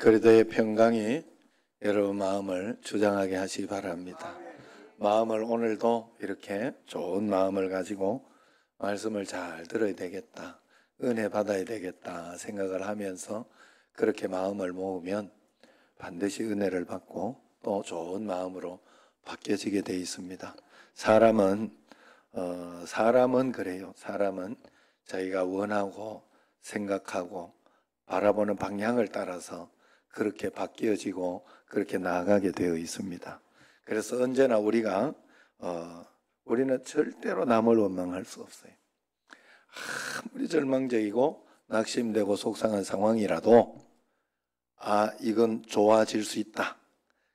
그리스도의 평강이 여러분 마음을 주장하게 하시기 바랍니다. 마음을 오늘도 이렇게 좋은 마음을 가지고 말씀을 잘 들어야 되겠다, 은혜 받아야 되겠다 생각을 하면서 그렇게 마음을 모으면 반드시 은혜를 받고 또 좋은 마음으로 바뀌어지게 되어 있습니다. 사람은 그래요. 사람은 자기가 원하고 생각하고 바라보는 방향을 따라서 그렇게 바뀌어지고 그렇게 나아가게 되어 있습니다. 그래서 언제나 우리는 절대로 남을 원망할 수 없어요. 아무리 절망적이고 낙심되고 속상한 상황이라도 이건 좋아질 수 있다.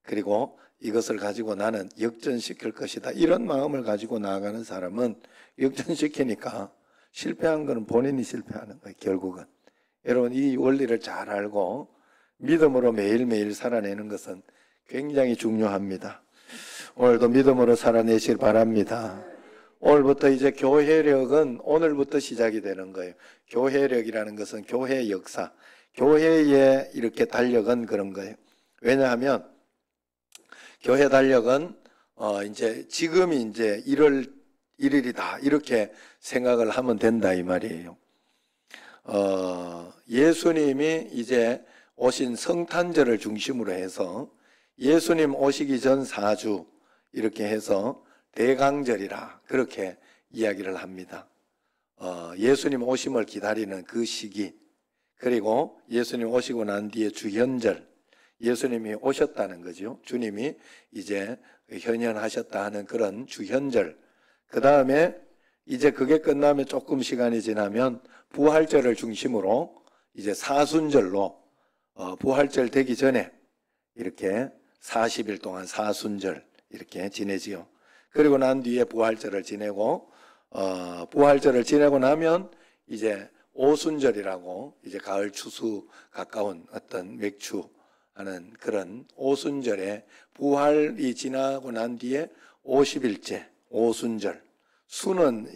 그리고 이것을 가지고 나는 역전시킬 것이다. 이런 마음을 가지고 나아가는 사람은 역전시키니까 실패한 거는 본인이 실패하는 거예요. 결국은. 여러분 이 원리를 잘 알고 믿음으로 매일매일 살아내는 것은 굉장히 중요합니다. 오늘도 믿음으로 살아내시길 바랍니다. 오늘부터 이제 교회력은 오늘부터 시작이 되는 거예요. 교회력이라는 것은 교회의 역사, 교회의 이렇게 달력은 그런 거예요. 왜냐하면 교회 달력은 지금이 이제 1월 1일이다 이렇게 생각을 하면 된다 이 말이에요. 예수님이 이제 오신 성탄절을 중심으로 해서 예수님 오시기 전 4주 이렇게 해서 대강절이라 그렇게 이야기를 합니다. 예수님 오심을 기다리는 그 시기, 그리고 예수님 오시고 난 뒤에 주현절, 예수님이 오셨다는 거죠. 주님이 이제 현현하셨다 하는 그런 주현절. 그 다음에 이제 그게 끝나면 조금 시간이 지나면 부활절을 중심으로 이제 사순절로 부활절 되기 전에 이렇게 40일 동안 사순절 이렇게 지내지요. 그리고 난 뒤에 부활절을 지내고 부활절을 지내고 나면 이제 오순절이라고 이제 가을 추수 가까운 어떤 맥추 하는 그런 오순절에 부활이 지나고 난 뒤에 50일째 오순절. 순은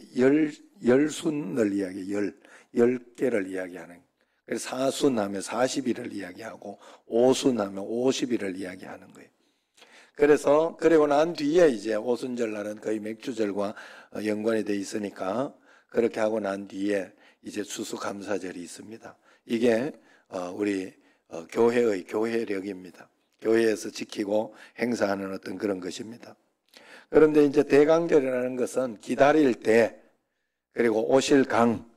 열순을 이야기해요. 10개를 이야기하는. 그래서 사순하면 40일을 이야기하고 오순하면 50일을 이야기하는 거예요. 그래서 그리고 난 뒤에 이제 오순절 날은 거의 맥주절과 연관이 돼 있으니까 그렇게 하고 난 뒤에 이제 추수감사절이 있습니다. 이게 우리 교회의 교회력입니다. 교회에서 지키고 행사하는 어떤 그런 것입니다. 그런데 이제 대강절이라는 것은 기다릴 때 그리고 오실 강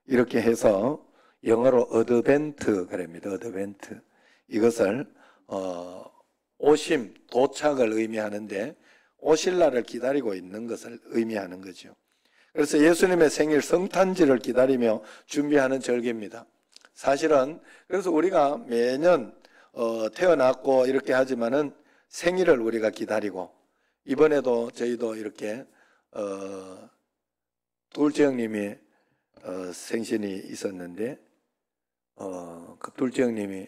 이렇게 해서 영어로 어드벤트 그럽니다. 어드벤트. 이것을 오심, 도착을 의미하는데 오실 날을 기다리고 있는 것을 의미하는 거죠. 그래서 예수님의 생일 성탄절을 기다리며 준비하는 절기입니다. 사실은 그래서 우리가 매년 태어났고 이렇게 하지만은 생일을 우리가 기다리고 이번에도 저희도 이렇게 둘째 형님이 생신이 있었는데 그 둘째 형님이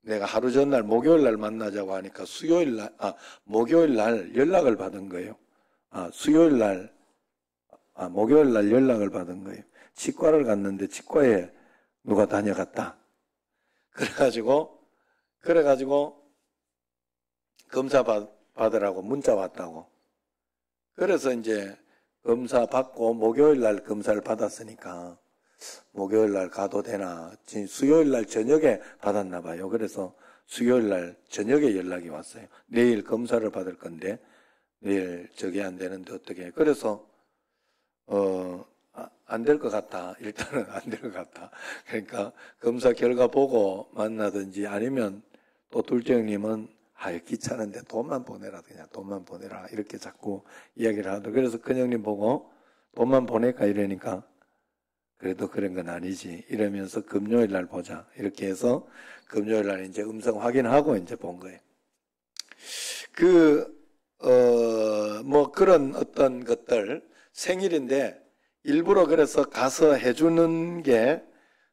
내가 하루 전날 목요일 날 만나자고 하니까 목요일 날 연락을 받은 거예요. 목요일 날 연락을 받은 거예요. 치과를 갔는데 치과에 누가 다녀갔다. 그래가지고 검사 받으라고 문자 왔다고. 그래서 이제 검사 받고 목요일 날 검사를 받았으니까 목요일 날 가도 되나. 수요일 날 저녁에 받았나 봐요. 그래서 수요일 날 저녁에 연락이 왔어요. 내일 검사를 받을 건데 내일 저게 안 되는데 어떻게. 그래서 안 될 것 같다. 일단은 안 될 것 같다. 그러니까 검사 결과 보고 만나든지 아니면 또 둘째 형님은 귀찮은데 돈만 보내라. 그냥 돈만 보내라. 이렇게 자꾸 이야기를 하더라고요. 그래서 큰 형님 보고 돈만 보낼까 이러니까 그래도 그런 건 아니지. 이러면서 금요일 날 보자. 이렇게 해서 금요일 날 이제 음성 확인하고 이제 본 거예요. 그런 어떤 것들, 생일인데 일부러 그래서 가서 해주는 게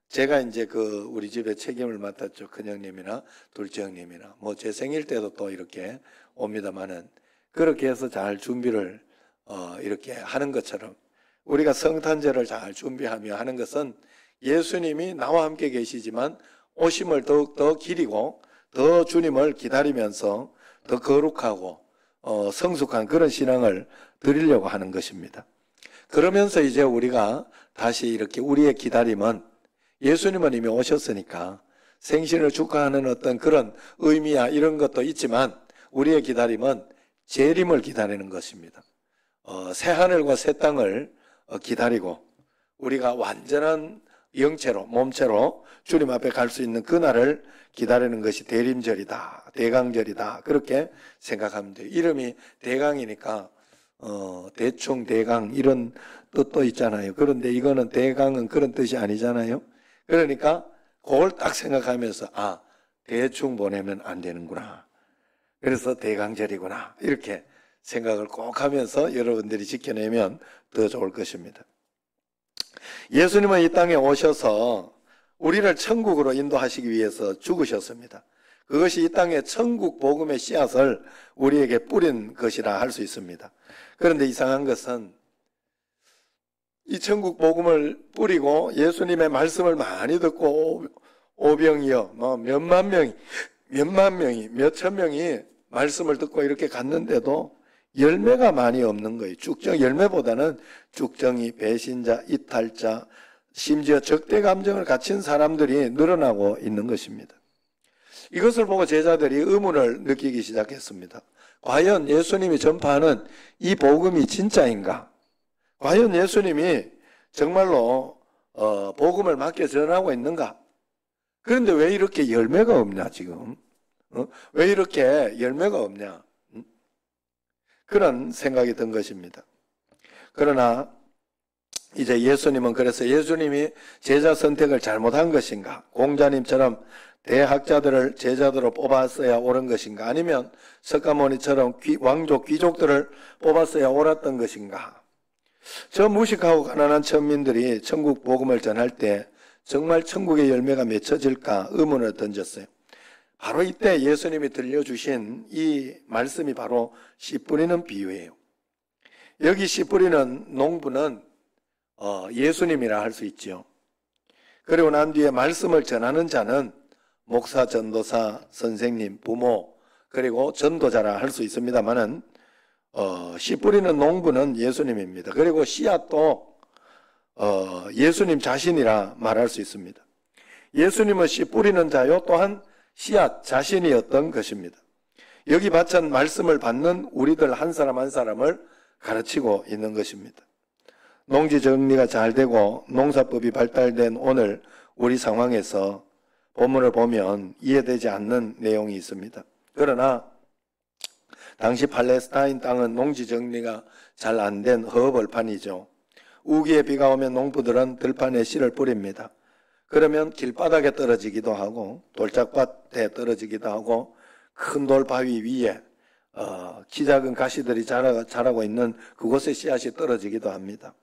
제가 이제 우리 집에 책임을 맡았죠. 큰형님이나 둘째 형님이나. 제 생일 때도 또 이렇게 옵니다만은 그렇게 해서 잘 준비를 이렇게 하는 것처럼 우리가 성탄절을 잘 준비하며 하는 것은 예수님이 나와 함께 계시지만 오심을 더욱더 기리고 더 주님을 기다리면서 더 거룩하고 성숙한 그런 신앙을 드리려고 하는 것입니다. 그러면서 이제 우리가 다시 이렇게 우리의 기다림은 예수님은 이미 오셨으니까 생신을 축하하는 어떤 그런 의미야 이런 것도 있지만 우리의 기다림은 재림을 기다리는 것입니다. 새하늘과 새 땅을 기다리고 우리가 완전한 영체로 몸체로 주님 앞에 갈 수 있는 그날을 기다리는 것이 대림절이다, 대강절이다 그렇게 생각하면 돼요. 이름이 대강이니까 대충 대강 이런 뜻도 있잖아요. 그런데 이거는 대강은 그런 뜻이 아니잖아요. 그러니까 그걸 딱 생각하면서 대충 보내면 안 되는구나. 그래서 대강절이구나 이렇게 생각을 꼭 하면서 여러분들이 지켜내면 더 좋을 것입니다. 예수님은 이 땅에 오셔서 우리를 천국으로 인도하시기 위해서 죽으셨습니다. 그것이 이 땅에 천국 복음의 씨앗을 우리에게 뿌린 것이라 할 수 있습니다. 그런데 이상한 것은 이 천국 복음을 뿌리고 예수님의 말씀을 많이 듣고 오병이어 몇만 명이 몇천 명이 말씀을 듣고 이렇게 갔는데도 열매가 많이 없는 거예요. 열매보다는 쭉정이, 배신자, 이탈자, 심지어 적대 감정을 갖춘 사람들이 늘어나고 있는 것입니다. 이것을 보고 제자들이 의문을 느끼기 시작했습니다. 과연 예수님이 전파하는 이 복음이 진짜인가? 과연 예수님이 정말로 복음을 맞게 전하고 있는가? 그런데 왜 이렇게 열매가 없냐 지금? 왜 이렇게 열매가 없냐? 그런 생각이 든 것입니다. 그러나 이제 예수님은 그래서 예수님이 제자 선택을 잘못한 것인가? 공자님처럼 대학자들을 제자들로 뽑았어야 옳은 것인가? 아니면 석가모니처럼 왕족 귀족들을 뽑았어야 옳았던 것인가? 저 무식하고 가난한 천민들이 천국 복음을 전할 때 정말 천국의 열매가 맺혀질까 의문을 던졌어요. 바로 이때 예수님이 들려주신 이 말씀이 바로 씨 뿌리는 비유예요. 여기 씨 뿌리는 농부는 예수님이라 할 수 있죠. 그리고 난 뒤에 말씀을 전하는 자는 목사, 전도사, 선생님, 부모 그리고 전도자라 할 수 있습니다만은 씨 뿌리는 농부는 예수님입니다. 그리고 씨앗도 예수님 자신이라 말할 수 있습니다. 예수님은 씨 뿌리는 자요 또한 씨앗 자신이었던 것입니다. 여기 바친 말씀을 받는 우리들 한 사람 한 사람을 가르치고 있는 것입니다. 농지 정리가 잘 되고 농사법이 발달된 오늘 우리 상황에서 본문을 보면 이해되지 않는 내용이 있습니다. 그러나 당시 팔레스타인 땅은 농지 정리가 잘 안 된 허벌판이죠. 우기에 비가 오면 농부들은 들판에 씨를 뿌립니다. 그러면 길바닥에 떨어지기도 하고 돌짝밭에 떨어지기도 하고 큰 돌바위 위에 키 작은 가시들이 자라고 있는 그곳에 씨앗이 떨어지기도 합니다.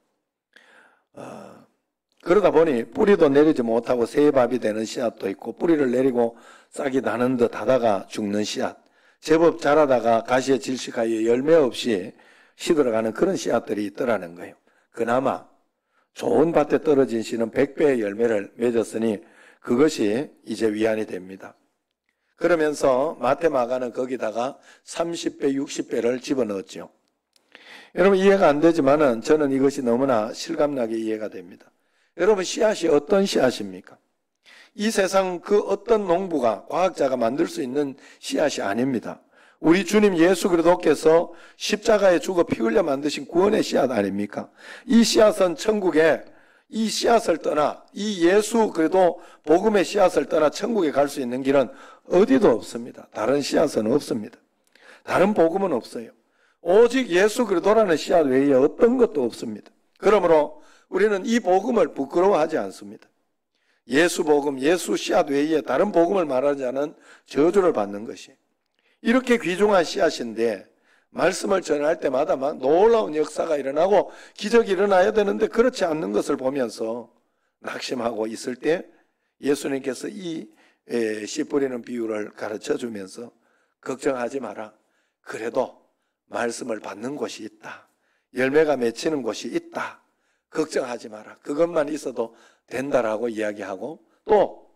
그러다 보니 뿌리도 내리지 못하고 새밥이 되는 씨앗도 있고 뿌리를 내리고 싹이 나는 듯 하다가 죽는 씨앗, 제법 자라다가 가시에 질식하여 열매 없이 시들어가는 그런 씨앗들이 있더라는 거예요. 그나마 좋은 밭에 떨어진 씨는 100배의 열매를 맺었으니 그것이 이제 위안이 됩니다. 그러면서 마태 마가는 거기다가 30배, 60배를 집어넣었죠. 여러분 이해가 안 되지만은 저는 이것이 너무나 실감나게 이해가 됩니다. 여러분 씨앗이 어떤 씨앗입니까? 이 세상 그 어떤 농부가 과학자가 만들 수 있는 씨앗이 아닙니다. 우리 주님 예수 그리스도께서 십자가에 죽어 피 흘려 만드신 구원의 씨앗 아닙니까? 이 씨앗은 천국에 이 씨앗을 떠나 이 예수 그리스도 복음의 씨앗을 떠나 천국에 갈 수 있는 길은 어디도 없습니다. 다른 씨앗은 없습니다. 다른 복음은 없어요. 오직 예수 그리스도라는 씨앗 외에 어떤 것도 없습니다. 그러므로 우리는 이 복음을 부끄러워하지 않습니다. 예수 복음, 예수 씨앗 외에 다른 복음을 말하지 않은 저주를 받는 것이 이렇게 귀중한 씨앗인데 말씀을 전할 때마다 막 놀라운 역사가 일어나고 기적이 일어나야 되는데 그렇지 않는 것을 보면서 낙심하고 있을 때 예수님께서 이 씨 뿌리는 비유를 가르쳐 주면서 걱정하지 마라. 그래도 말씀을 받는 곳이 있다. 열매가 맺히는 곳이 있다. 걱정하지 마라. 그것만 있어도 된다라고 이야기하고, 또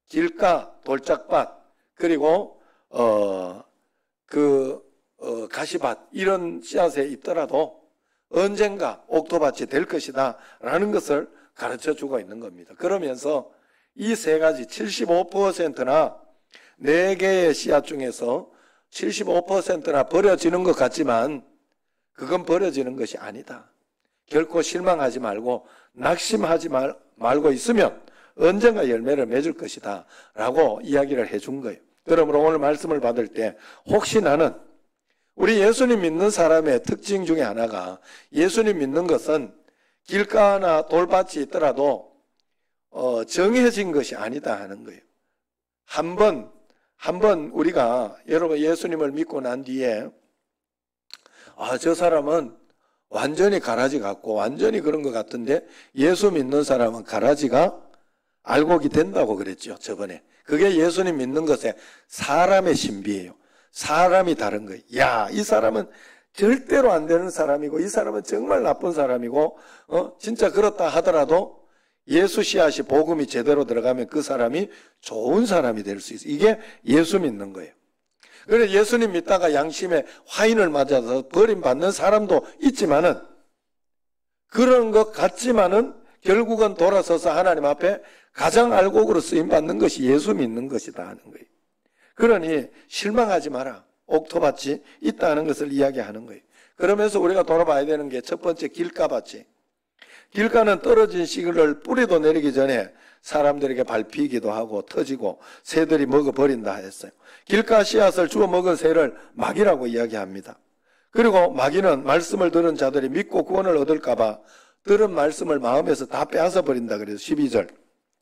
길가, 돌짝밭, 그리고 가시밭 이런 씨앗에 있더라도 언젠가 옥토밭이 될 것이다 라는 것을 가르쳐 주고 있는 겁니다. 그러면서 이 세 가지 75%나 4개의 씨앗 중에서 75%나 버려지는 것 같지만 그건 버려지는 것이 아니다. 결코 실망하지 말고 낙심하지 말고 있으면 언젠가 열매를 맺을 것이다 라고 이야기를 해준 거예요. 그러므로 오늘 말씀을 받을 때 혹시 나는 우리 예수님 믿는 사람의 특징 중에 하나가 예수님 믿는 것은 길가나 돌밭이 있더라도 정해진 것이 아니다 하는 거예요. 한 번 우리가 여러분 예수님을 믿고 난 뒤에 저 사람은 완전히 가라지 같고 완전히 그런 것 같은데 예수 믿는 사람은 가라지가 알곡이 된다고 그랬죠, 저번에. 그게 예수님 믿는 것의 사람의 신비예요. 사람이 다른 거예요. 야, 이 사람은 절대로 안 되는 사람이고 이 사람은 정말 나쁜 사람이고 진짜 그렇다 하더라도 예수 씨앗이 복음이 제대로 들어가면 그 사람이 좋은 사람이 될 수 있어요. 이게 예수 믿는 거예요. 그래서 예수님 믿다가 양심에 화인을 맞아서 버림받는 사람도 있지만은 그런 것 같지만은 결국은 돌아서서 하나님 앞에 가장 알곡으로 쓰임받는 것이 예수 믿는 것이다 하는 거예요. 그러니 실망하지 마라. 옥토밭이 있다는 것을 이야기하는 거예요. 그러면서 우리가 돌아봐야 되는 게 첫 번째 길가밭이. 길가는 떨어진 씨를 뿌리도 내리기 전에 사람들에게 밟히기도 하고 터지고 새들이 먹어버린다 했어요. 길가 씨앗을 주워 먹은 새를 마귀라고 이야기합니다. 그리고 마귀는 말씀을 들은 자들이 믿고 구원을 얻을까 봐 들은 말씀을 마음에서 다 빼앗아 버린다 그래서 12절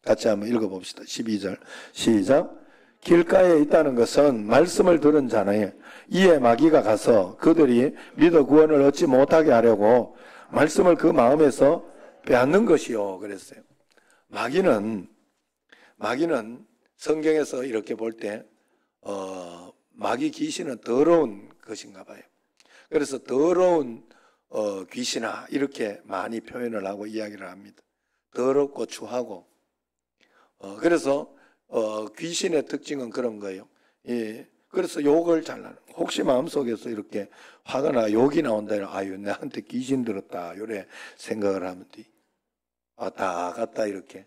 같이 한번 읽어봅시다. 12절 시작. 길가에 있다는 것은 말씀을 들은 자네 이에 마귀가 가서 그들이 믿어 구원을 얻지 못하게 하려고 말씀을 그 마음에서 빼앗는 것이요 그랬어요. 마귀는 성경에서 이렇게 볼 때 마귀 귀신은 더러운 것인가 봐요. 그래서 더러운 귀신아 이렇게 많이 표현을 하고 이야기를 합니다. 더럽고 추하고 그래서 귀신의 특징은 그런 거예요. 예. 그래서 욕을 잘 나는. 혹시 마음속에서 이렇게 화가 나 욕이 나온다. 아유 나한테 귀신 들었다. 요래 생각을 하면 돼. 다 갔다 이렇게.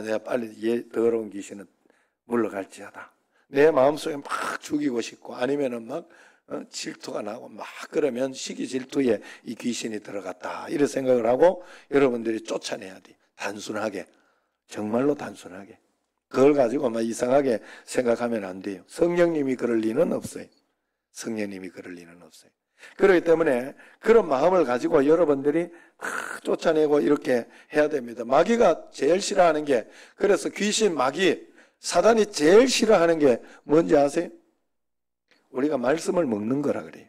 내가 빨리 얘 더러운 귀신은 물러갈지어다. 내 마음속에 막 죽이고 싶고 아니면은 막 질투가 나고 막 그러면 시기 질투에 이 귀신이 들어갔다. 이런 생각을 하고 여러분들이 쫓아내야 돼. 단순하게. 정말로 단순하게. 그걸 가지고 막 이상하게 생각하면 안 돼요. 성령님이 그럴 리는 없어요. 성령님이 그럴 리는 없어요. 그렇기 때문에 그런 마음을 가지고 여러분들이 쫓아내고 이렇게 해야 됩니다. 마귀가 제일 싫어하는 게 그래서 귀신, 마귀, 사단이 제일 싫어하는 게 뭔지 아세요? 우리가 말씀을 먹는 거라 그래요.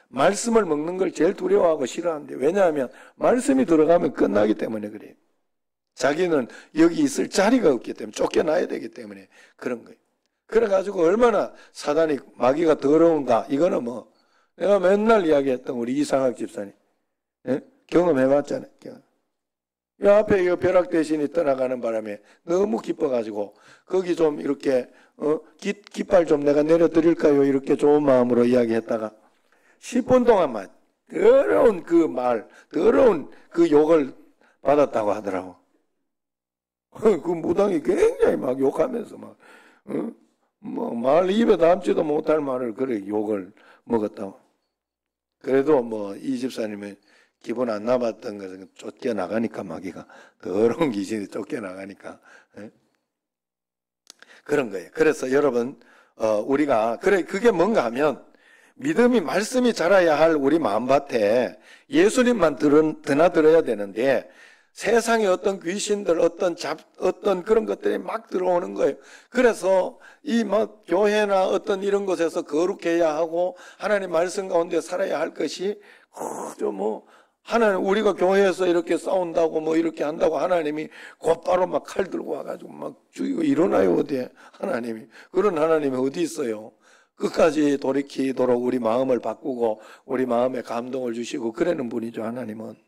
말씀을 먹는 걸 제일 두려워하고 싫어하는데 왜냐하면 말씀이 들어가면 끝나기 때문에 그래요. 자기는 여기 있을 자리가 없기 때문에 쫓겨나야 되기 때문에 그런 거예요. 그래가지고 얼마나 사단이 마귀가 더러운가 이거는 뭐 내가 맨날 이야기했던 우리 이상학 집사님 경험해봤잖아요. 이 앞에 이 벼락 대신이 떠나가는 바람에 너무 기뻐가지고 거기 좀 이렇게 깃발 좀 내가 내려드릴까요? 이렇게 좋은 마음으로 이야기했다가 10분 동안만 더러운 그 말, 더러운 그 욕을 받았다고 하더라고. 그 무당이 굉장히 막 욕하면서 말 입에 담지도 못할 말을 그래 욕을 먹었다고. 그래도 이 집사님은 기분 안 나빴던 것은 쫓겨나가니까 마귀가 더러운 귀신이 쫓겨나가니까 그런 거예요. 그래서 여러분 우리가 그게 뭔가 하면 믿음이 말씀이 자라야 할 우리 마음밭에 예수님만 드나들어야 되는데 세상에 어떤 귀신들, 어떤 그런 것들이 막 들어오는 거예요. 그래서 이 교회나 어떤 이런 곳에서 거룩해야 하고 하나님 말씀 가운데 살아야 할 것이 하나님 우리가 교회에서 이렇게 싸운다고 이렇게 한다고 하나님이 곧바로 막 칼 들고 와가지고 막 죽이고 일어나요 어디에 하나님이 그런 하나님이 어디 있어요? 끝까지 돌이키도록 우리 마음을 바꾸고 우리 마음에 감동을 주시고 그러는 분이죠 하나님은.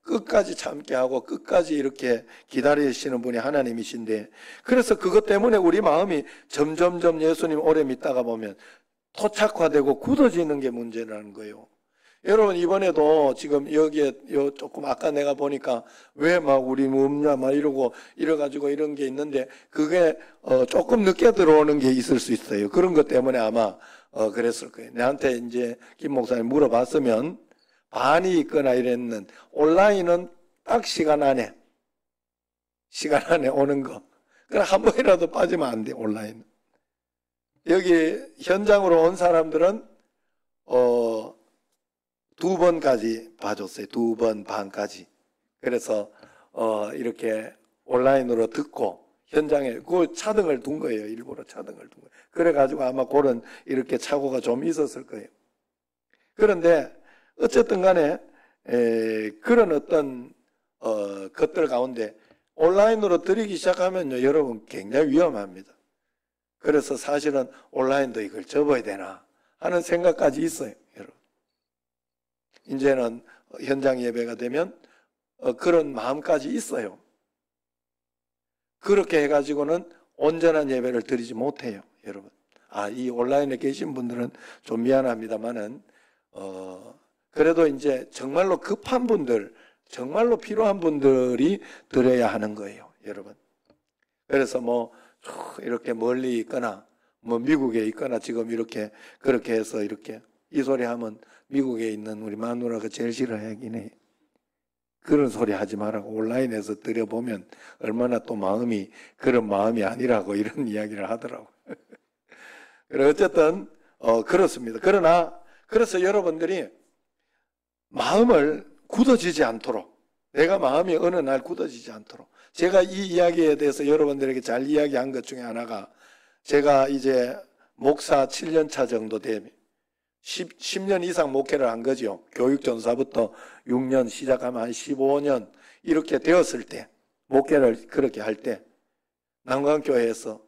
끝까지 참게 하고 끝까지 이렇게 기다리시는 분이 하나님이신데, 그래서 그것 때문에 우리 마음이 점점점 예수님 오래 믿다가 보면 토착화되고 굳어지는 게 문제라는 거예요. 여러분, 이번에도 지금 여기에 조금 아까 내가 보니까 왜 막 우리 뭐 없냐 막 이러고 이래가지고 이런 게 있는데, 그게 조금 늦게 들어오는 게 있을 수 있어요. 그런 것 때문에 아마 그랬을 거예요. 내한테 이제 김 목사님 물어봤으면 반이 있거나 이랬는, 온라인은 딱 시간 안에 오는 거. 그럼 한 번이라도 빠지면 안 돼, 온라인. 여기 현장으로 온 사람들은 2번까지 봐줬어요. 2번 반까지. 그래서 이렇게 온라인으로 듣고 현장에 그 차등을 둔 거예요. 일부러 차등을 둔 거예요. 그래가지고 아마 그런 이렇게 착오가 좀 있었을 거예요. 그런데 어쨌든 간에 그런 어떤 것들 가운데 온라인으로 드리기 시작하면요, 여러분 굉장히 위험합니다. 그래서 사실은 온라인도 이걸 접어야 되나 하는 생각까지 있어요, 여러분. 이제는 현장 예배가 되면 그런 마음까지 있어요. 그렇게 해가지고는 온전한 예배를 드리지 못해요, 여러분. 이 온라인에 계신 분들은 좀 미안합니다만은 그래도 이제 정말로 급한 분들, 정말로 필요한 분들이 드려야 하는 거예요, 여러분. 그래서 뭐 이렇게 멀리 있거나 뭐 미국에 있거나 지금 이렇게 그렇게 해서 이렇게 이 소리 하면 미국에 있는 우리 마누라가 제일 싫어하긴 해. 그런 소리 하지 말라고 온라인에서 드려보면 얼마나 또 마음이 그런 마음이 아니라고 이런 이야기를 하더라고. 그래 어쨌든 그렇습니다. 그러나 그래서 여러분들이 마음을 굳어지지 않도록, 내가 마음이 어느 날 굳어지지 않도록, 제가 이 이야기에 대해서 여러분들에게 잘 이야기한 것 중에 하나가, 제가 이제 목사 7년 차 정도 되면 10년 이상 목회를 한 거죠. 교육전사부터 6년 시작하면 한 15년 이렇게 되었을 때, 목회를 그렇게 할 때 난관교회에서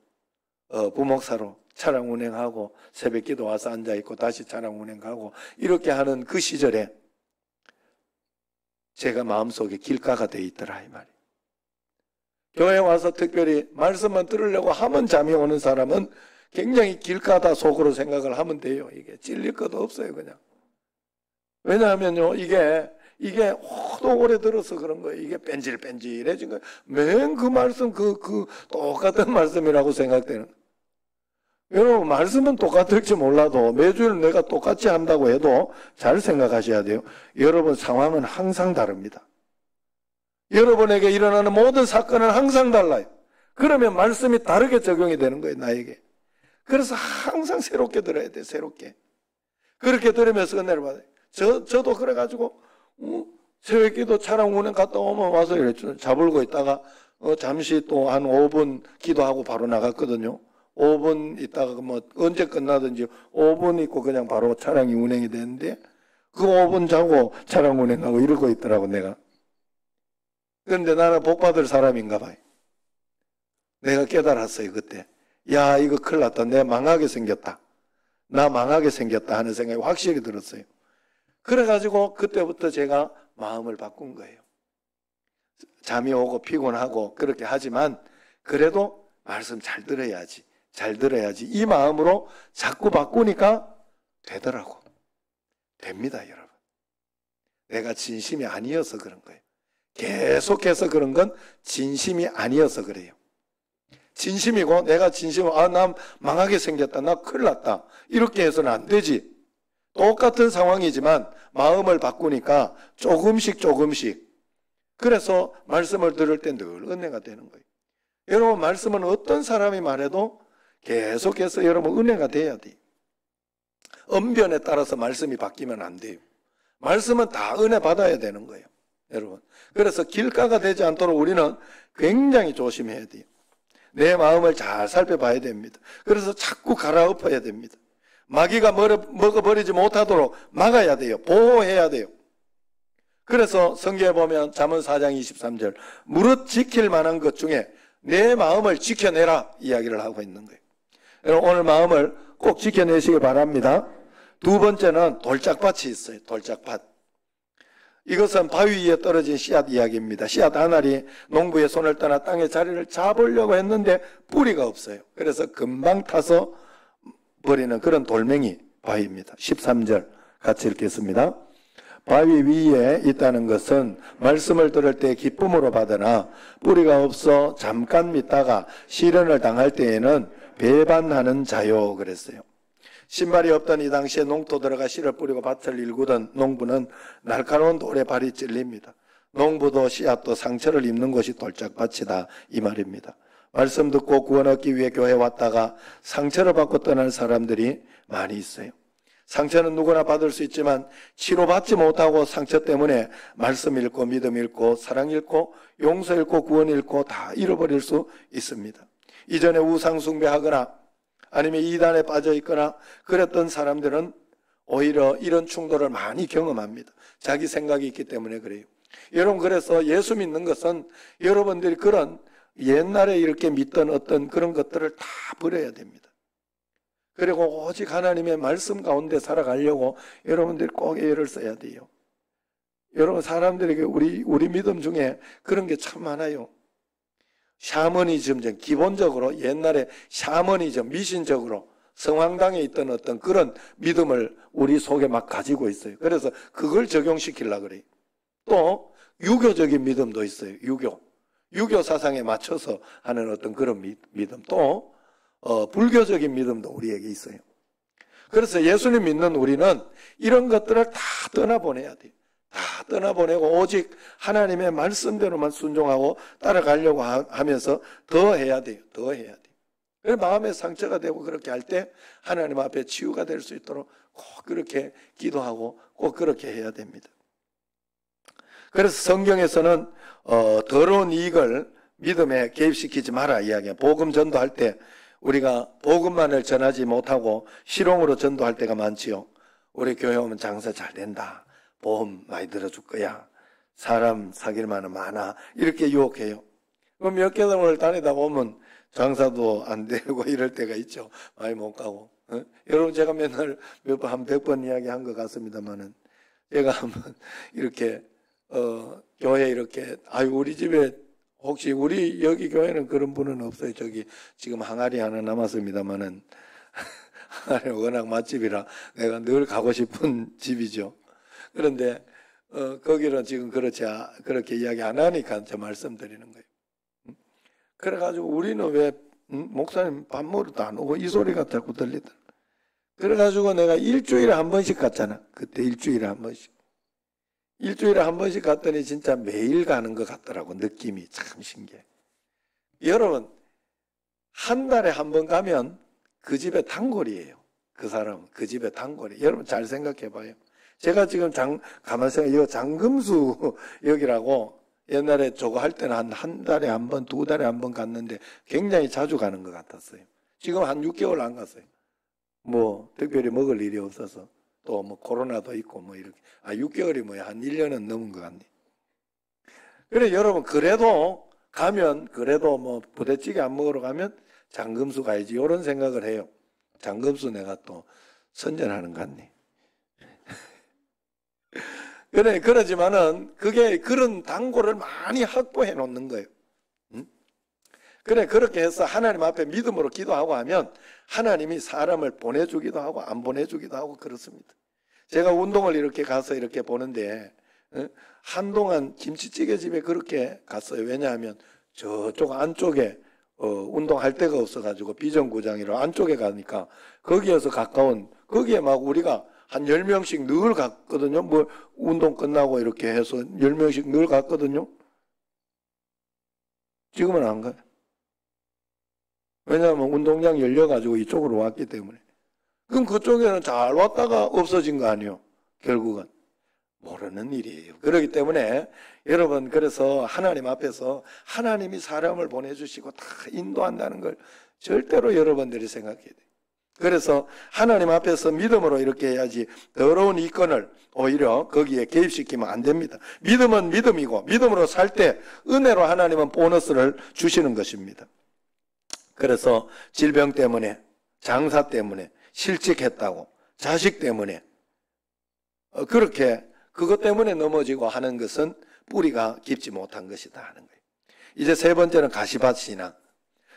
부목사로 차량 운행하고 새벽기도 와서 앉아있고 다시 차량 운행하고 이렇게 하는 그 시절에 제가 마음속에 길가가 돼 있더라 이 말이에요. 교회 와서 특별히 말씀만 들으려고 하면 잠이 오는 사람은 굉장히 길가다 속으로 생각을 하면 돼요. 이게 찔릴 것도 없어요, 그냥. 왜냐하면요, 이게 하도 오래 들어서 그런 거예요. 이게 뺀질뺀질해진 거예요. 맨 그 말씀, 그 똑같은 말씀이라고 생각되는 거예요. 여러분, 말씀은 똑같을지 몰라도 매주일 내가 똑같이 한다고 해도 잘 생각하셔야 돼요. 여러분, 상황은 항상 다릅니다. 여러분에게 일어나는 모든 사건은 항상 달라요. 그러면 말씀이 다르게 적용이 되는 거예요, 나에게. 그래서 항상 새롭게 들어야 돼요, 새롭게. 그렇게 들으면서 은혜를 받아요. 저도 그래가지고, 새벽기도 차량 운행 갔다 오면 와서 이랬죠. 자불고 있다가, 잠시 또 한 5분 기도하고 바로 나갔거든요. 5분 있다가 뭐, 언제 끝나든지 5분 있고 그냥 바로 차량이 운행이 되는데, 그 5분 자고 차량 운행하고 이러고 있더라고, 내가. 그런데 나는 복받을 사람인가 봐요. 내가 깨달았어요, 그때. 야, 이거 큰일 났다. 내가 망하게 생겼다. 나 망하게 생겼다 하는 생각이 확실히 들었어요. 그래가지고 그때부터 제가 마음을 바꾼 거예요. 잠이 오고 피곤하고 그렇게 하지만 그래도 말씀 잘 들어야지. 잘 들어야지. 이 마음으로 자꾸 바꾸니까 되더라고. 됩니다, 여러분. 내가 진심이 아니어서 그런 거예요. 계속해서 그런 건 진심이 아니어서 그래요. 진심이고 내가 진심으로 나 망하게 생겼다. 나 큰일 났다. 이렇게 해서는 안 되지. 똑같은 상황이지만 마음을 바꾸니까 조금씩 그래서 말씀을 들을 때 늘 은혜가 되는 거예요. 여러분, 말씀은 어떤 사람이 말해도 계속해서 여러분 은혜가 돼야 돼요. 언변에 따라서 말씀이 바뀌면 안 돼요. 말씀은 다 은혜 받아야 되는 거예요, 여러분. 그래서 길가가 되지 않도록 우리는 굉장히 조심해야 돼요. 내 마음을 잘 살펴봐야 됩니다. 그래서 자꾸 갈아엎어야 됩니다. 마귀가 먹어버리지 못하도록 막아야 돼요. 보호해야 돼요. 그래서 성경에 보면 잠언 4장 23절 무릇 지킬 만한 것 중에 내 마음을 지켜내라 이야기를 하고 있는 거예요. 여러분, 오늘 마음을 꼭 지켜내시기 바랍니다. 두 번째는 돌짝밭이 있어요. 돌짝밭. 이것은 바위 위에 떨어진 씨앗 이야기입니다. 씨앗 한 알이 농부의 손을 떠나 땅에 자리를 잡으려고 했는데 뿌리가 없어요. 그래서 금방 타서 버리는 그런 돌멩이 바위입니다. 13절 같이 읽겠습니다. 바위 위에 있다는 것은 말씀을 들을 때 기쁨으로 받으나 뿌리가 없어 잠깐 믿다가 시련을 당할 때에는 배반하는 자요 그랬어요. 신발이 없던 이 당시에 농토들어가 씨를 뿌리고 밭을 일구던 농부는 날카로운 돌에 발이 찔립니다. 농부도 씨앗도 상처를 입는 것이 돌짝밭이다 이 말입니다. 말씀 듣고 구원 얻기 위해 교회 왔다가 상처를 받고 떠난 사람들이 많이 있어요. 상처는 누구나 받을 수 있지만 치료받지 못하고 상처 때문에 말씀 잃고 믿음 잃고 사랑 잃고 용서 잃고 구원 잃고 다 잃어버릴 수 있습니다. 이전에 우상 숭배하거나 아니면 이단에 빠져 있거나 그랬던 사람들은 오히려 이런 충돌을 많이 경험합니다. 자기 생각이 있기 때문에 그래요. 여러분, 그래서 예수 믿는 것은 여러분들이 그런 옛날에 이렇게 믿던 어떤 그런 것들을 다 버려야 됩니다. 그리고 오직 하나님의 말씀 가운데 살아가려고 여러분들이 꼭 애를 써야 돼요. 여러분, 사람들에게 우리 믿음 중에 그런 게 참 많아요. 샤머니즘, 기본적으로 옛날에 샤머니즘, 미신적으로 성황당에 있던 어떤 그런 믿음을 우리 속에 막 가지고 있어요. 그래서 그걸 적용시키려고 그래요. 또 유교적인 믿음도 있어요. 유교 사상에 맞춰서 하는 어떤 그런 믿음. 또 불교적인 믿음도 우리에게 있어요. 그래서 예수님 믿는 우리는 이런 것들을 다 떠나보내야 돼요. 다 떠나보내고 오직 하나님의 말씀대로만 순종하고 따라가려고 하면서 더 해야 돼요. 더 해야 돼요. 그래서 마음에 상처가 되고 그렇게 할 때 하나님 앞에 치유가 될 수 있도록 꼭 그렇게 기도하고 꼭 그렇게 해야 됩니다. 그래서 성경에서는 더러운 이익을 믿음에 개입시키지 마라 이야기해요. 복음 전도할 때 우리가 복음만을 전하지 못하고 실용으로 전도할 때가 많지요. 우리 교회 오면 장사 잘 된다. 보험 많이 들어줄 거야. 사람 사귈 만은 많아. 이렇게 유혹해요. 그럼 몇 개월을 다니다 보면 장사도 안 되고 이럴 때가 있죠. 많이 못 가고. 여러분, 제가 맨날 한 100번 이야기한 것 같습니다만은 제가 한번 이렇게 교회 이렇게 우리 집에 혹시 우리 여기 교회는 그런 분은 없어요. 저기 지금 항아리 하나 남았습니다만은 항아리 워낙 맛집이라 내가 늘 가고 싶은 집이죠. 그런데 거기는 지금 그렇게 이야기 안 하니까 저 말씀드리는 거예요. 그래가지고 우리는 왜 목사님 밥 먹으러도 안 오고 이 소리가 자꾸 들리더라. 그래가지고 내가 일주일에 한 번씩 갔잖아. 그때 일주일에 한 번씩. 일주일에 한 번씩 갔더니 진짜 매일 가는 것 같더라고. 느낌이 참 신기해. 여러분, 한 달에 한 번 가면 그 집의 단골이에요. 그 사람은 그 집의 단골이에요. 여러분 잘 생각해 봐요. 제가 지금 가만히 생각해, 이거 장금수 여기라고 옛날에 저거 할 때는 한 달에 한 번, 두 달에 한 번 갔는데 굉장히 자주 가는 것 같았어요. 지금 한 6개월 안 갔어요. 뭐 특별히 먹을 일이 없어서 또 뭐 코로나도 있고 뭐 이렇게 6개월이 뭐야, 한 1년은 넘은 것 같네. 그래 여러분, 그래도 뭐 부대찌개 안 먹으러 가면 장금수 가야지 이런 생각을 해요. 장금수 내가 또 선전하는 것 같네. 그래, 그러지만은 그게 그런 단골을 많이 확보해 놓는 거예요. 그래, 그렇게 해서 하나님 앞에 믿음으로 기도하고 하면 하나님이 사람을 보내주기도 하고 안 보내주기도 하고 그렇습니다. 제가 운동을 이렇게 가서 이렇게 보는데 한동안 김치찌개 집에 그렇게 갔어요. 왜냐하면 저쪽 안쪽에 운동할 데가 없어가지고 비정구장이라 안쪽에 가니까 거기에서 거기에 막 우리가 한 10명씩 늘 갔거든요. 뭐 운동 끝나고 이렇게 해서 10명씩 늘 갔거든요. 지금은 안 가요. 왜냐하면 운동장 열려가지고 이쪽으로 왔기 때문에. 그럼 그쪽에는 잘 왔다가 없어진 거 아니에요. 결국은. 모르는 일이에요. 그렇기 때문에 여러분, 그래서 하나님 앞에서 하나님이 사람을 보내주시고 다 인도한다는 걸 절대로 여러분들이 생각해야 돼요. 그래서 하나님 앞에서 믿음으로 이렇게 해야지 더러운 이권을 오히려 거기에 개입시키면 안 됩니다. 믿음은 믿음이고 믿음으로 살 때 은혜로 하나님은 보너스를 주시는 것입니다. 그래서 질병 때문에, 장사 때문에, 실직했다고, 자식 때문에 그렇게 그것 때문에 넘어지고 하는 것은 뿌리가 깊지 못한 것이다 하는 거예요. 이제 세 번째는 가시밭 신앙.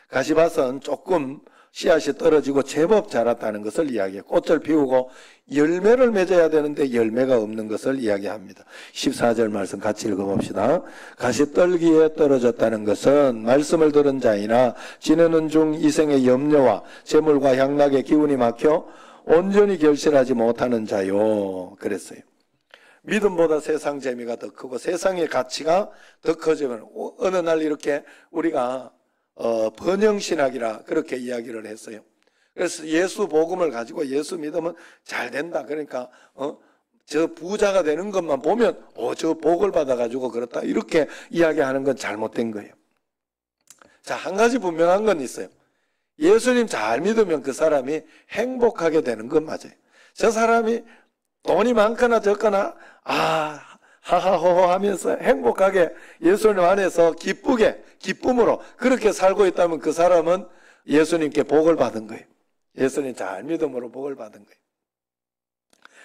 가시밭은 조금 씨앗이 떨어지고 제법 자랐다는 것을 이야기해요. 꽃을 피우고 열매를 맺어야 되는데 열매가 없는 것을 이야기합니다. 14절 말씀 같이 읽어봅시다. 가시떨기에 떨어졌다는 것은 말씀을 들은 자이나 지내는 중 이생의 염려와 재물과 향락의 기운이 막혀 온전히 결실하지 못하는 자요. 그랬어요. 믿음보다 세상 재미가 더 크고 세상의 가치가 더 커지면 어느 날 이렇게 우리가 번영신학이라 그렇게 이야기를 했어요. 그래서 예수 복음을 가지고 예수 믿으면 잘 된다. 그러니까 저 부자가 되는 것만 보면 저 복을 받아가지고 그렇다. 이렇게 이야기하는 건 잘못된 거예요. 자, 한 가지 분명한 건 있어요. 예수님 잘 믿으면 그 사람이 행복하게 되는 건 맞아요. 저 사람이 돈이 많거나 적거나 하하호호 하면서 행복하게 예수님 안에서 기쁘게 기쁨으로 그렇게 살고 있다면 그 사람은 예수님께 복을 받은 거예요. 예수님 잘 믿음으로 복을 받은 거예요.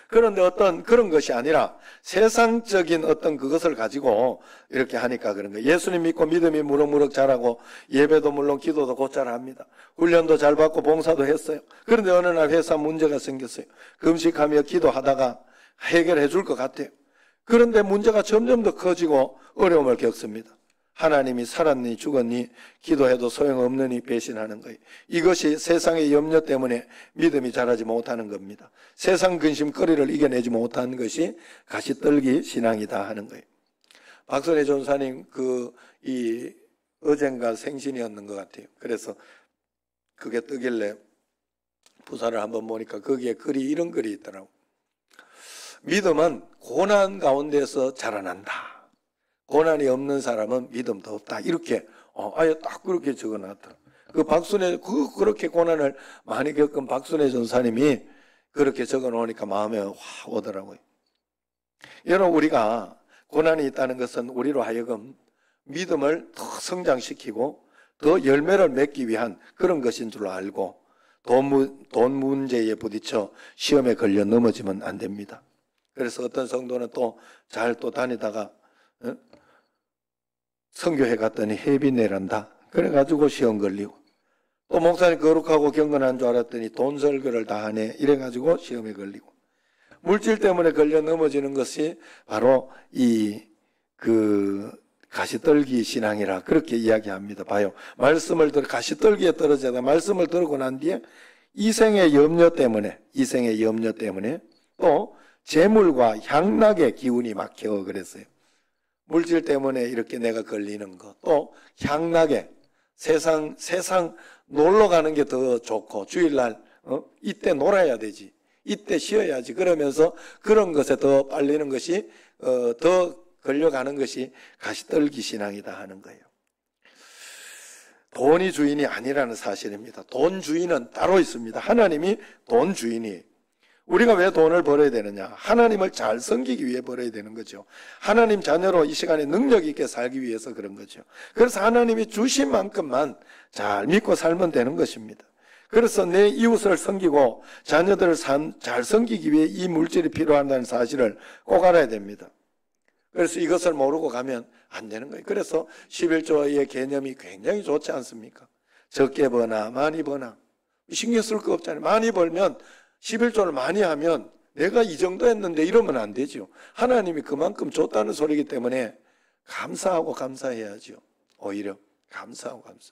그런데 어떤 그런 것이 아니라 세상적인 어떤 그것을 가지고 이렇게 하니까 그런 거예요. 예수님 믿고 믿음이 무럭무럭 자라고 예배도 물론 기도도 곧잘 합니다. 훈련도 잘 받고 봉사도 했어요. 그런데 어느 날 회사 문제가 생겼어요. 금식하며 기도하다가 해결해 줄 것 같아요. 그런데 문제가 점점 더 커지고 어려움을 겪습니다. 하나님이 살았니 죽었니 기도해도 소용없느니 배신하는 거예요. 이것이 세상의 염려 때문에 믿음이 자라지 못하는 겁니다. 세상 근심거리를 이겨내지 못한 것이 가시떨기 신앙이다 하는 거예요. 박선혜 전사님 어젠가 생신이었는 것 같아요. 그래서 그게 뜨길래 부사를 한번 보니까 거기에 이런 글이 있더라고요. 믿음은 고난 가운데서 자라난다. 고난이 없는 사람은 믿음도 없다. 이렇게 아예 딱 그렇게 적어놨더라고요. 그렇게 고난을 많이 겪은 박순애 전사님이 그렇게 적어놓으니까 마음에 확 오더라고요. 여러분, 우리가 고난이 있다는 것은 우리로 하여금 믿음을 더 성장시키고 더 열매를 맺기 위한 그런 것인 줄 알고 돈 문제에 부딪혀 시험에 걸려 넘어지면 안 됩니다. 그래서 어떤 성도는 잘 다니다가 선교회 갔더니 해비 내란다. 그래가지고 시험 걸리고 또 목사님 거룩하고 경건한 줄 알았더니 돈 설교를 다 하네. 이래가지고 시험에 걸리고 물질 때문에 걸려 넘어지는 것이 바로 가시떨기 신앙이라 그렇게 이야기합니다. 봐요. 가시떨기에 떨어져서 말씀을 들고 난 뒤에 이생의 염려 때문에 또 재물과 향락의 기운이 막혀 그랬어요. 물질 때문에 이렇게 내가 걸리는 것, 또 향락에 세상 놀러 가는 게 더 좋고 주일날 이때 놀아야 되지, 이때 쉬어야지 그러면서 그런 것에 더 빨리는 것이 더 걸려가는 것이 가시떨기 신앙이다 하는 거예요. 돈이 주인이 아니라는 사실입니다. 돈 주인은 따로 있습니다. 하나님이 돈 주인이에요. 우리가 왜 돈을 벌어야 되느냐? 하나님을 잘 섬기기 위해 벌어야 되는 거죠. 하나님 자녀로 이 시간에 능력 있게 살기 위해서 그런 거죠. 그래서 하나님이 주신 만큼만 잘 믿고 살면 되는 것입니다. 그래서 내 이웃을 섬기고 자녀들을 잘 섬기기 위해 이 물질이 필요하다는 사실을 꼭 알아야 됩니다. 그래서 이것을 모르고 가면 안 되는 거예요. 그래서 11조의 개념이 굉장히 좋지 않습니까? 적게 버나 많이 버나 신경 쓸 거 없잖아요. 많이 벌면 11조를 많이 하면 내가 이 정도 했는데 이러면 안 되죠. 하나님이 그만큼 줬다는 소리이기 때문에 감사하고 감사해야죠. 오히려 감사하고 감사.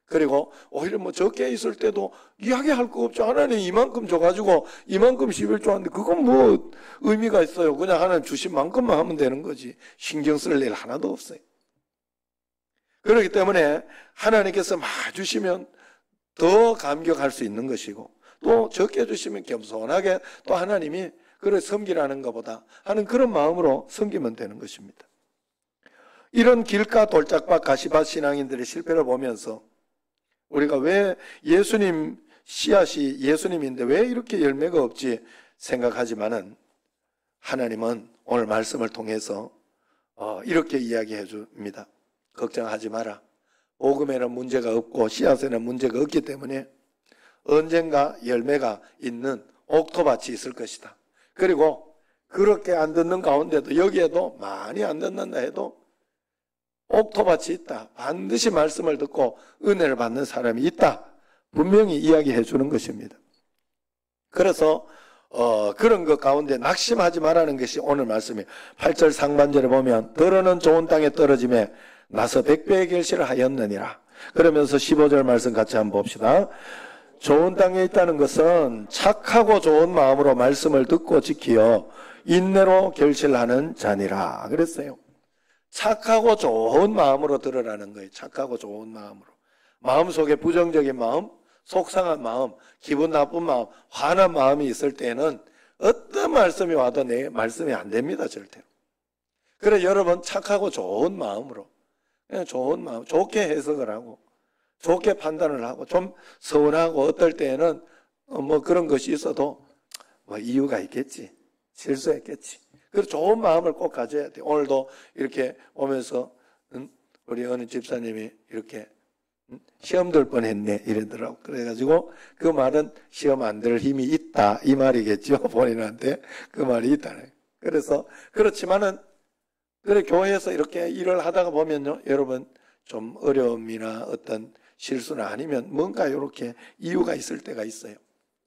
그리고 오히려 적게 있을 때도 이야기할 거 없죠. 하나님 이만큼 줘가지고 이만큼 11조 하는데 그건 의미가 있어요. 그냥 하나님 주신 만큼만 하면 되는 거지. 신경 쓸 일 하나도 없어요. 그렇기 때문에 하나님께서 막 주시면 더 감격할 수 있는 것이고 또 적게 주시면 겸손하게 또 하나님이 그를 섬기라는 것보다 하는 그런 마음으로 섬기면 되는 것입니다. 이런 길가 돌짝밭 가시밭 신앙인들의 실패를 보면서 우리가 왜 예수님 씨앗이 예수님인데 왜 이렇게 열매가 없지 생각하지만은 하나님은 오늘 말씀을 통해서 이렇게 이야기해 줍니다. 걱정하지 마라. 복음에는 문제가 없고 씨앗에는 문제가 없기 때문에 언젠가 열매가 있는 옥토밭이 있을 것이다. 그리고 그렇게 안 듣는 가운데도 여기에도 많이 안 듣는다 해도 옥토밭이 있다. 반드시 말씀을 듣고 은혜를 받는 사람이 있다. 분명히 이야기해 주는 것입니다. 그래서 그런 것 가운데 낙심하지 말라는 것이 오늘 말씀이에요. 8절 상반절에 보면 더러는 좋은 땅에 떨어짐에 나서 100배의 결실을 하였느니라. 그러면서 15절 말씀 같이 한번 봅시다. 좋은 땅에 있다는 것은 착하고 좋은 마음으로 말씀을 듣고 지키어 인내로 결실하는 자니라 그랬어요. 착하고 좋은 마음으로 들으라는 거예요. 착하고 좋은 마음으로. 마음속에 부정적인 마음, 속상한 마음, 기분 나쁜 마음, 화난 마음이 있을 때는 어떤 말씀이 와도 내 말씀이 안 됩니다. 절대로. 그래 여러분 착하고 좋은 마음으로, 그냥 좋은 마음, 좋게 해석을 하고 좋게 판단을 하고 좀 서운하고 어떨 때에는 뭐 그런 것이 있어도 뭐 이유가 있겠지. 실수했겠지. 그래서 좋은 마음을 꼭 가져야 돼. 오늘도 이렇게 오면서 우리 어느 집사님이 이렇게 시험 들 뻔했네 이러더라고. 그래가지고 그 말은 시험 안 들 힘이 있다 이 말이겠죠. 본인한테 그 말이 있다네. 그래서 그렇지만은 그래 교회에서 이렇게 일을 하다가 보면요, 여러분 좀 어려움이나 어떤 실수나 아니면 뭔가 이렇게 이유가 있을 때가 있어요.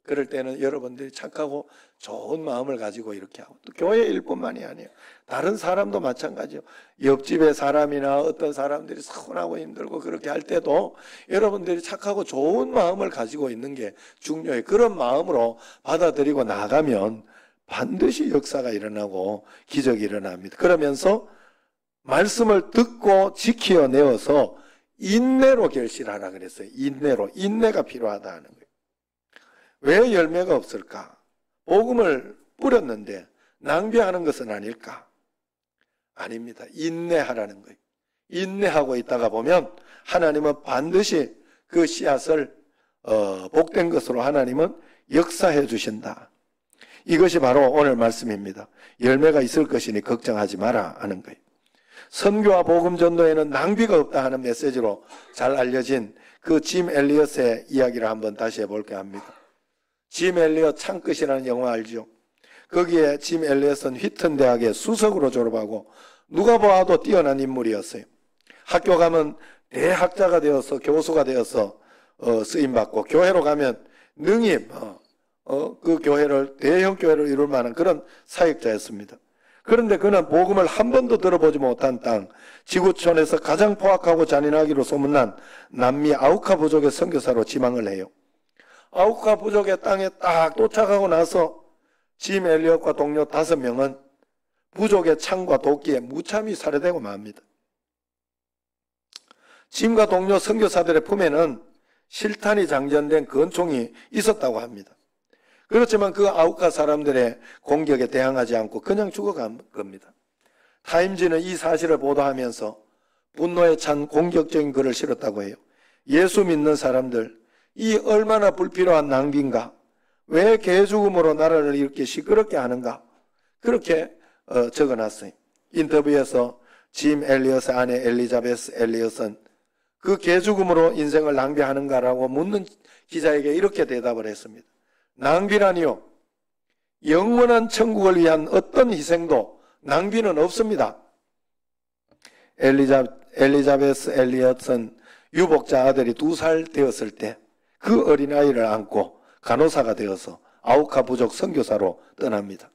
그럴 때는 여러분들이 착하고 좋은 마음을 가지고 이렇게 하고, 또 교회 일뿐만이 아니에요. 다른 사람도 마찬가지요. 옆집의 사람이나 어떤 사람들이 서운하고 힘들고 그렇게 할 때도 여러분들이 착하고 좋은 마음을 가지고 있는 게 중요해요. 그런 마음으로 받아들이고 나가면 반드시 역사가 일어나고 기적이 일어납니다. 그러면서 말씀을 듣고 지켜내어서 인내로 결실하라 그랬어요. 인내로. 인내가 필요하다 하는 거예요. 왜 열매가 없을까? 복음을 뿌렸는데 낭비하는 것은 아닐까? 아닙니다. 인내하라는 거예요. 인내하고 있다가 보면 하나님은 반드시 그 씨앗을 복된 것으로 하나님은 역사해 주신다. 이것이 바로 오늘 말씀입니다. 열매가 있을 것이니 걱정하지 마라 하는 거예요. 선교와 복음 전도에는 낭비가 없다 하는 메시지로 잘 알려진 그 짐 엘리엇의 이야기를 한번 다시 해볼까 합니다. 짐 엘리엇 창끝이라는 영화 알죠? 거기에 짐 엘리엇은 휘튼 대학에 수석으로 졸업하고 누가 보아도 뛰어난 인물이었어요. 학교 가면 대학자가 되어서 교수가 되어서 쓰임받고, 교회로 가면 능히 그 교회를 대형 교회를 이룰 만한 그런 사역자였습니다. 그런데 그는 복음을 한 번도 들어보지 못한 땅, 지구촌에서 가장 포악하고 잔인하기로 소문난 남미 아우카 부족의 선교사로 지망을 해요. 아우카 부족의 땅에 딱 도착하고 나서 짐 엘리엇과 동료 5명은 부족의 창과 도끼에 무참히 살해되고 맙니다. 짐과 동료 선교사들의 품에는 실탄이 장전된 권총이 있었다고 합니다. 그렇지만 그 아우카 사람들의 공격에 대항하지 않고 그냥 죽어간 겁니다. 타임지는 이 사실을 보도하면서 분노에 찬 공격적인 글을 실었다고 해요. 예수 믿는 사람들, 이 얼마나 불필요한 낭비인가? 왜 개죽음으로 나라를 이렇게 시끄럽게 하는가? 그렇게 적어놨어요. 인터뷰에서 짐 엘리엇의 아내 엘리자베스 엘리엇은 그 개죽음으로 인생을 낭비하는가라고 묻는 기자에게 이렇게 대답을 했습니다. 낭비라니요, 영원한 천국을 위한 어떤 희생도 낭비는 없습니다. 엘리자베스 엘리엇은 유복자 아들이 2살 되었을 때 그 어린아이를 안고 간호사가 되어서 아우카 부족 선교사로 떠납니다.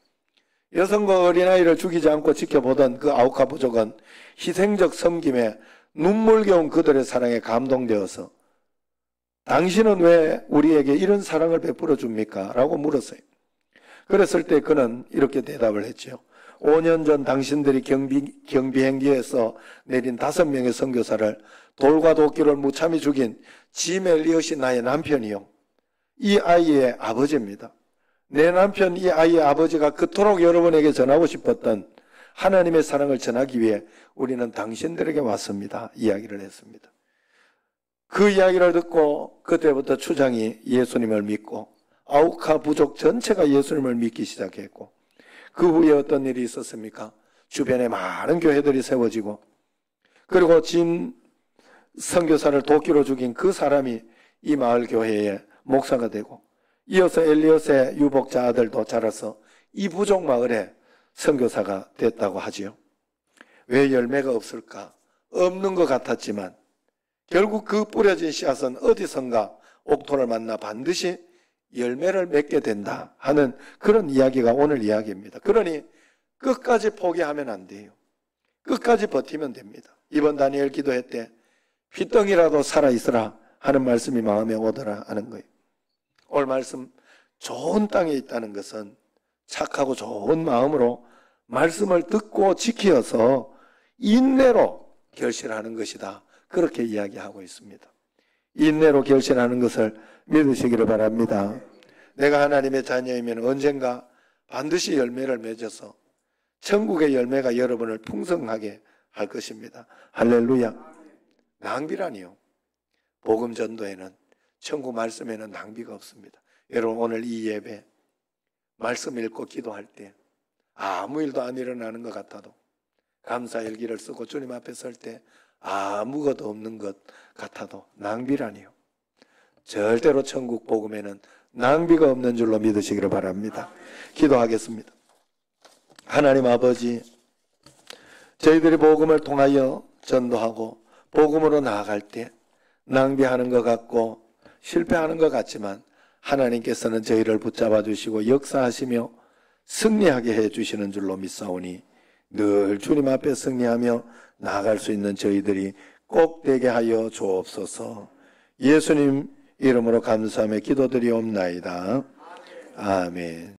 여성과 어린아이를 죽이지 않고 지켜보던 그 아우카 부족은 희생적 섬김에 눈물겨운 그들의 사랑에 감동되어서 당신은 왜 우리에게 이런 사랑을 베풀어 줍니까? 라고 물었어요. 그랬을 때 그는 이렇게 대답을 했죠. 5년 전 당신들이 경비행기에서 내린 5명의 선교사를 돌과 도끼를 무참히 죽인 짐 엘리엇이 나의 남편이요, 이 아이의 아버지입니다. 내 남편 이 아이의 아버지가 그토록 여러분에게 전하고 싶었던 하나님의 사랑을 전하기 위해 우리는 당신들에게 왔습니다. 이야기를 했습니다. 그 이야기를 듣고 그때부터 추장이 예수님을 믿고 아우카 부족 전체가 예수님을 믿기 시작했고, 그 후에 어떤 일이 있었습니까? 주변에 많은 교회들이 세워지고, 그리고 진 선교사를 도끼로 죽인 그 사람이 이 마을 교회의 목사가 되고, 이어서 엘리엇의 유복자 아들도 자라서 이 부족 마을에 선교사가 됐다고 하지요. 왜 열매가 없을까? 없는 것 같았지만 결국 그 뿌려진 씨앗은 어디선가 옥토를 만나 반드시 열매를 맺게 된다 하는 그런 이야기가 오늘 이야기입니다. 그러니 끝까지 포기하면 안 돼요. 끝까지 버티면 됩니다. 이번 다니엘 기도회 때 휘덩이라도 살아있으라 하는 말씀이 마음에 오더라 하는 거예요. 오늘 말씀 좋은 땅에 있다는 것은 착하고 좋은 마음으로 말씀을 듣고 지키어서 인내로 결실하는 것이다. 그렇게 이야기하고 있습니다. 인내로 결실하는 것을 믿으시기를 바랍니다. 내가 하나님의 자녀이면 언젠가 반드시 열매를 맺어서 천국의 열매가 여러분을 풍성하게 할 것입니다. 할렐루야. 낭비라니요. 복음 전도에는, 천국 말씀에는 낭비가 없습니다. 여러분 오늘 이 예배 말씀 읽고 기도할 때 아무 일도 안 일어나는 것 같아도 감사일기를 쓰고 주님 앞에 설 때 아무것도 없는 것 같아도 낭비라니요. 절대로 천국 복음에는 낭비가 없는 줄로 믿으시기를 바랍니다. 기도하겠습니다. 하나님 아버지, 저희들이 복음을 통하여 전도하고 복음으로 나아갈 때 낭비하는 것 같고 실패하는 것 같지만 하나님께서는 저희를 붙잡아 주시고 역사하시며 승리하게 해주시는 줄로 믿사오니 늘 주님 앞에 승리하며 나아갈 수 있는 저희들이 꼭 되게 하여 주옵소서. 예수님 이름으로 감사하며 기도드리옵나이다. 아멘.